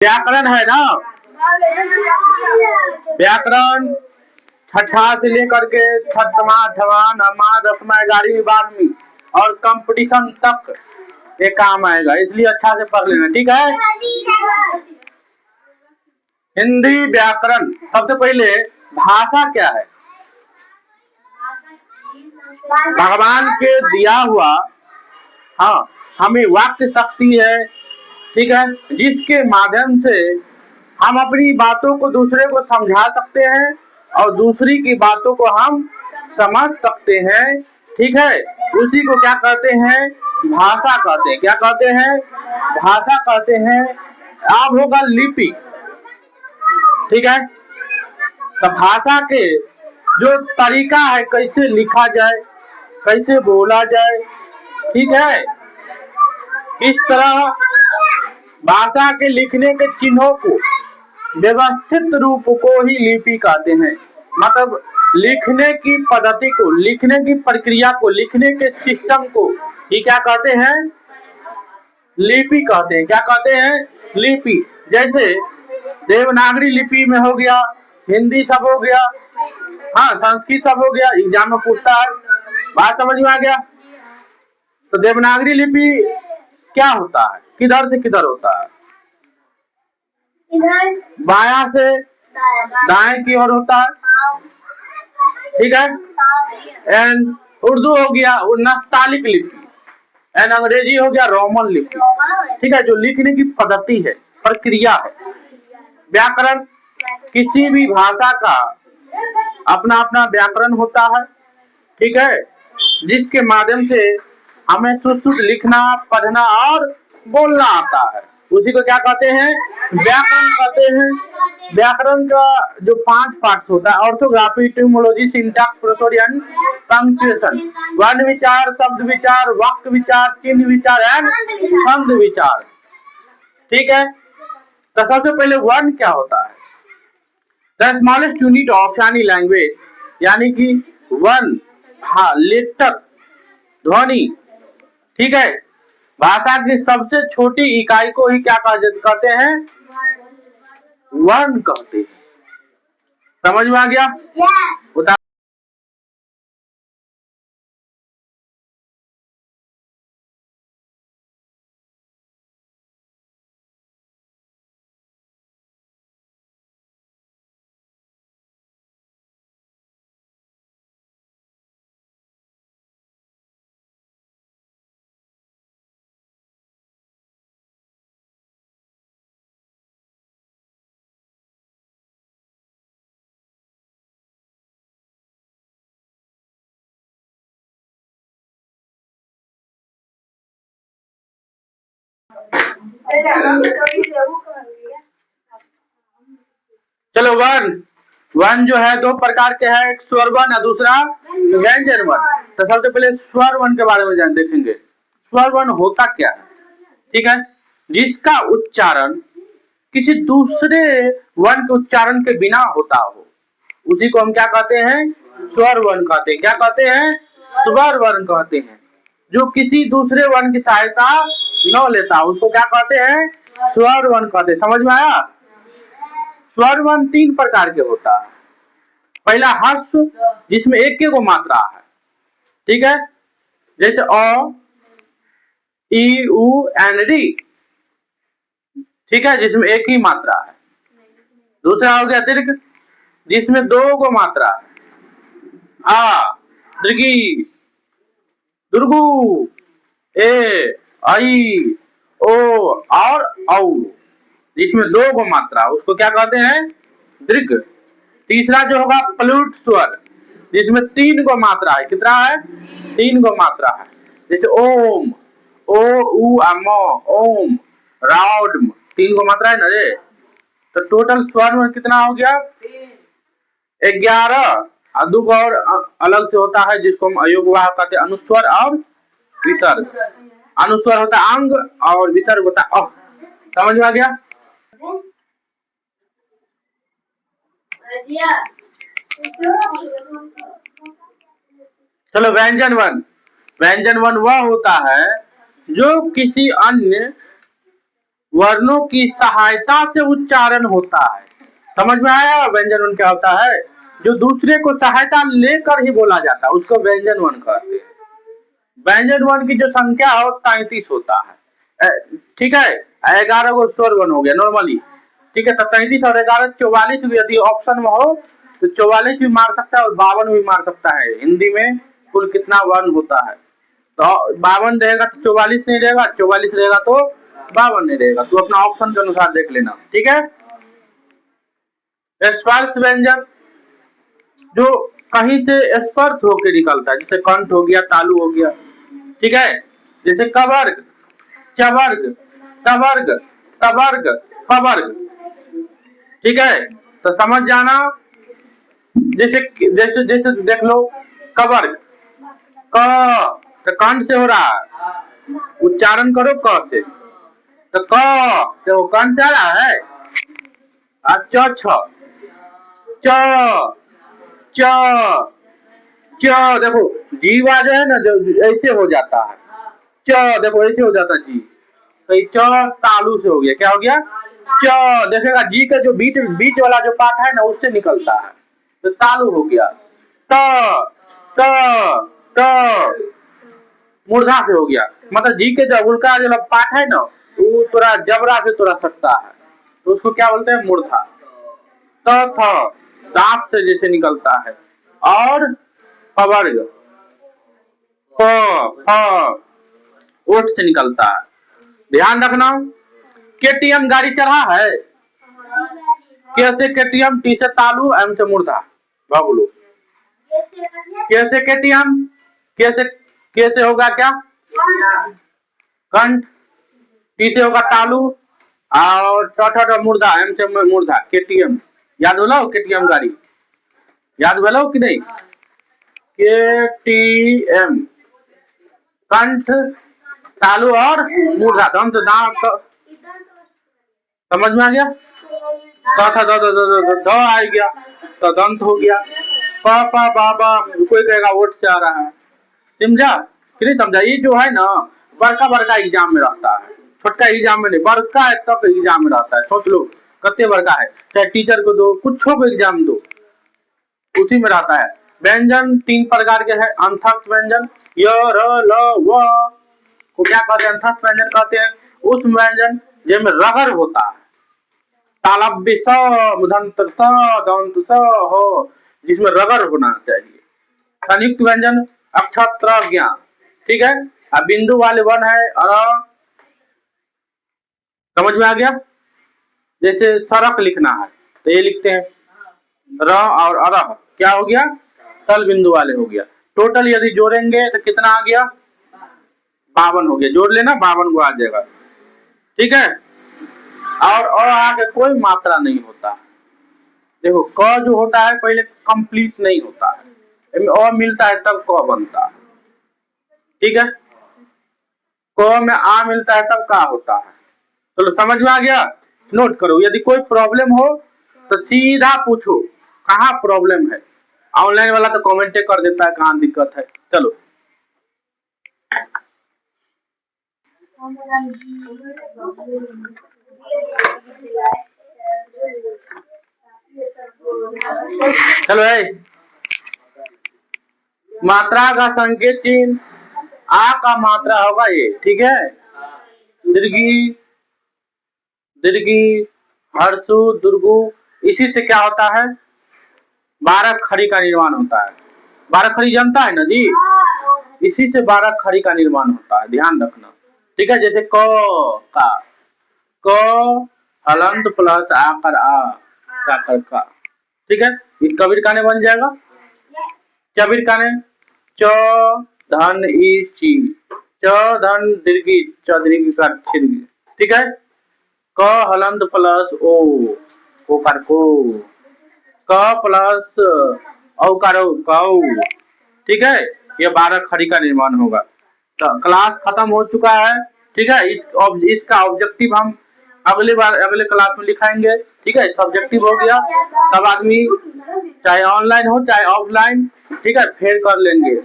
व्याकरण है ना, व्याकरण छठा से लेकर के छठवां, आठवां, नौवां, 10वां, 11वीं, 12वीं और कंपटीशन तक ये काम आएगा, इसलिए अच्छा से पढ़ लेना, ठीक है। हिंदी व्याकरण, सबसे पहले भाषा क्या है? भगवान के दिया हुआ, हाँ, हमें वाक्य शक्ति है, ठीक है, जिसके माध्यम से हम अपनी बातों को दूसरे को समझा सकते हैं और दूसरी की बातों को हम समझ सकते हैं, ठीक है। उसी को क्या कहते हैं? भाषा कहते हैं। क्या कहते हैं? भाषा कहते हैं। अब होगा लिपि, ठीक है। तो भाषा के जो तरीका है, कैसे लिखा जाए, कैसे बोला जाए, ठीक है, इस तरह भाषा के लिखने के चिन्हों को, व्यवस्थित रूप को ही लिपि कहते हैं। मतलब लिखने की पद्धति को, लिखने की प्रक्रिया को, लिखने के सिस्टम को ये क्या कहते हैं? लिपि कहते हैं। क्या कहते हैं? लिपि। जैसे देवनागरी लिपि में हो गया, हिंदी सब हो गया, हाँ, संस्कृत सब हो गया, एग्जाम में पूछता है, बात समझ में आ गया। तो देवनागरी लिपि क्या होता है? किधर से किधर होता है? बायां से दाएं की ओर होता है, ठीक है। एंड उर्दू हो गया नस्तालिक लिपि, एंड अंग्रेजी हो गया रोमन लिपि, ठीक है, जो लिखने की पद्धति है, प्रक्रिया है। व्याकरण, किसी भी भाषा का अपना अपना व्याकरण होता है, ठीक है, जिसके माध्यम से हमें शुद्ध लिखना, पढ़ना और बोलना आता है, उसी को क्या कहते हैं? व्याकरण कहते हैं। व्याकरण का जो 5 पार्ट्स होता है, orthography, etymology, syntax, prosody and punctuation, वर्ण विचार, शब्द विचार, वाक्य विचार, चिन्ह विचार एंड छंद विचार, ठीक है। तो सबसे पहले वर्ण क्या होता है? The smallest unit of any language, यानी कि वर्ण, हाँ, लेटर, ध्वनि, ठीक है, भाषा की सबसे छोटी इकाई को ही क्या कहते हैं? वर्ण कहते हैं। समझ में आ गया? बता। चलो, वर्ण जो है 2 प्रकार के हैं, एक स्वर वर्ण और दूसरा व्यंजन वर्ण। तो सबसे पहले स्वर वर्ण के बारे में देखेंगे। स्वर वर्ण होता क्या है? ठीक है, जिसका उच्चारण किसी दूसरे वर्ण के उच्चारण के बिना होता हो, उसी को हम क्या कहते हैं? स्वर वर्ण कहते हैं। क्या कहते हैं? स्वर वर्ण कहते हैं। जो किसी दूसरे वर्ण की सहायता न लेता, उसको क्या कहते हैं? स्वर वर्ण कहते हैं। समझ में आया? स्वर वर्ण 3 प्रकार के होता है। पहला हर्ष, जिसमें एक को मात्रा है, ठीक है, जैसे अ, ई, उ एंड री, ठीक है, जिसमें एक ही मात्रा है। दूसरा हो गया दीर्घ, जिसमें 2 को मात्रा है, आ, दीर्घी, दुर्गु, ए, आई, ओ और औ, जिसमें 2 को मात्रा, उसको क्या कहते हैं? दीर्घ। तीसरा जो होगा प्लूट स्वर, जिसमें 3 को मात्रा है। कितना है? 3 को मात्रा है, जैसे ओम, ओ, उ, म, ओम, राउड, 3 को मात्रा है ना रे। तो टोटल स्वर में कितना हो गया? 11। अदुक और अलग से होता है, जिसको हम अयोगवाह कहते हैं, अनुस्वर और विसर्ग। अनुस्वर होता है अंग और विसर्ग होता है अ। समझ में आ गया? चलो, व्यंजन वर्ण। व्यंजन वर्ण वह होता है जो किसी अन्य वर्णों की सहायता से उच्चारण होता है। समझ में आया व्यंजन वन क्या होता है? जो दूसरे को सहायता लेकर ही बोला जाता है उसको व्यंजन वन कहते हैं। व्यंजन वन की जो संख्या हो 33 होता है। ठीक है, 11 को स्वर वन हो गया नॉर्मली। ठीक है, तो 33 और 11 44 भी यदि ऑप्शन में हो तो 44 भी मार सकता है और 52 भी मार सकता है। हिंदी में कुल कितना वन होता है? तो 52 रहेगा तो 44 नहीं रहेगा, 44 रहेगा तो 52 नहीं रहेगा। तो अपना ऑप्शन के अनुसार देख लेना। ठीक है, स्पर्श व्यंजन जो कहीं से स्पर्श होकर निकलता है, जैसे कंठ हो गया, तालु हो गया। ठीक है, जैसे कवर्ग, चवर्ग, तवर्ग, तवर्ग, पवर्ग। ठीक है, तो समझ जाना। जैसे जैसे जैसे देख लो, कवर्ग क तो कंठ से हो रहा है, उच्चारण करो क से। तो क तो कंठ से आ रहा है। च छ च च च देखो जीवा जो है ना, जो ऐसे हो जाता है। च देखो ऐसे हो जाता है जी। तो ये च तालु से हो गया, क्या हो गया? च देखेगा जी का जो बीच बीच वाला जो पार्ट है ना उससे निकलता है, तो तालु हो गया। त त त मूर्धा से हो गया, मतलब जी के जो उल्का जो पार्ट है ना वो थोड़ा जबरा से थोड़ा सकता है, तो उसको क्या बोलते हैं? मूर्धा। त थ दांत से जैसे निकलता है। और पवर्ग प फ ओठ से निकलता है। ध्यान रखना, केटीएम गाड़ी चढ़ा है, कैसे केटीएम? टी से तालु, एम से मूर्धा। बाबुलो कैसे केटीएम? कैसे कैसे होगा क्या? कंठ, टी से होगा तालु और ट मूर्धा, एम से मूर्धा, केटीएम। याद बोलो केटीएम गाड़ी, याद बोलो कि नहीं? केटीएम कंठ, तालु और मूर्धा, दंत दांत। समझ में आ गया? था द आ गया तो दंत हो गया। प प बाबा कोई कहेगा ओठ से आ रहा है। समझा कि नहीं समझा? ये जो है ना बड़का बड़का एग्जाम में रहता है, छोटका एग्जाम में नहीं, बड़का तक एग्जाम में रहता है। सोच लो कितने बड़का है, चाहे टीचर को दो, कुछ को एग्जाम दो, उसी में रहता है। व्यंजन 3 प्रकार के हैं। अंतस्थ व्यंजन, य र ल व को क्या कहते हैं? अंतस्थ व्यंजन कहते हैं। उस व्यंजन जिसमें रगर होता है, तालव्य स, मुदंत स, दंत स हो, जिसमें रगर होना चाहिए। संयुक्त व्यंजन अक्षत्र ज्ञान। ठीक है, अब बिंदु वाले वन है और समझ में आ गया? जैसे सड़क लिखना है तो ये लिखते हैं र और अरह, क्या हो गया? तल बिंदु वाले हो गया। टोटल यदि जोड़ेंगे तो कितना आ गया? 52 हो गया। जोड़ लेना, 52 को आ जाएगा। ठीक है, और आगे कोई मात्रा नहीं होता। देखो क जो होता है पहले कंप्लीट नहीं होता है, और मिलता है तब क बनता है। ठीक है, क में आ मिलता है तब का होता है। चलो समझ में आ गया? नोट करो, यदि कोई प्रॉब्लम हो तो सीधा पूछो कहाँ प्रॉब्लम है। ऑनलाइन वाला तो कमेंट कर देता है कहाँ दिक्कत है। चलो चलो है मात्रा का संकेत चिन्ह आ का मात्रा होगा ये। ठीक है, दीर्घी, दीर्घी, हर्षु, दुर्गु, इसी से क्या होता है? 12 खड़ी का निर्माण होता है। 12 खड़ी जानता है ना जी, इसी से 12 खड़ी का निर्माण होता है, ध्यान रखना। ठीक है, जैसे क का, क हलंत प्लस आकर आ का का। ठीक है, ये कबीर काने बन जाएगा। कबीर काने च धन ई ची, च धन दीर्घी, च दीर्घी का छिर्गी। ठीक है, क हलंत प्लस ओ कर को, क प्लस औकारो कौ। ठीक है, ये 12 खड़ी का निर्माण होगा। तो क्लास खत्म हो चुका है। ठीक है, इसका ऑब्जेक्टिव हम अगले क्लास में लिखाएंगे। ठीक है, सब्जेक्टिव हो गया, सब आदमी चाहे ऑनलाइन हो चाहे ऑफलाइन, ठीक है, फेर कर लेंगे।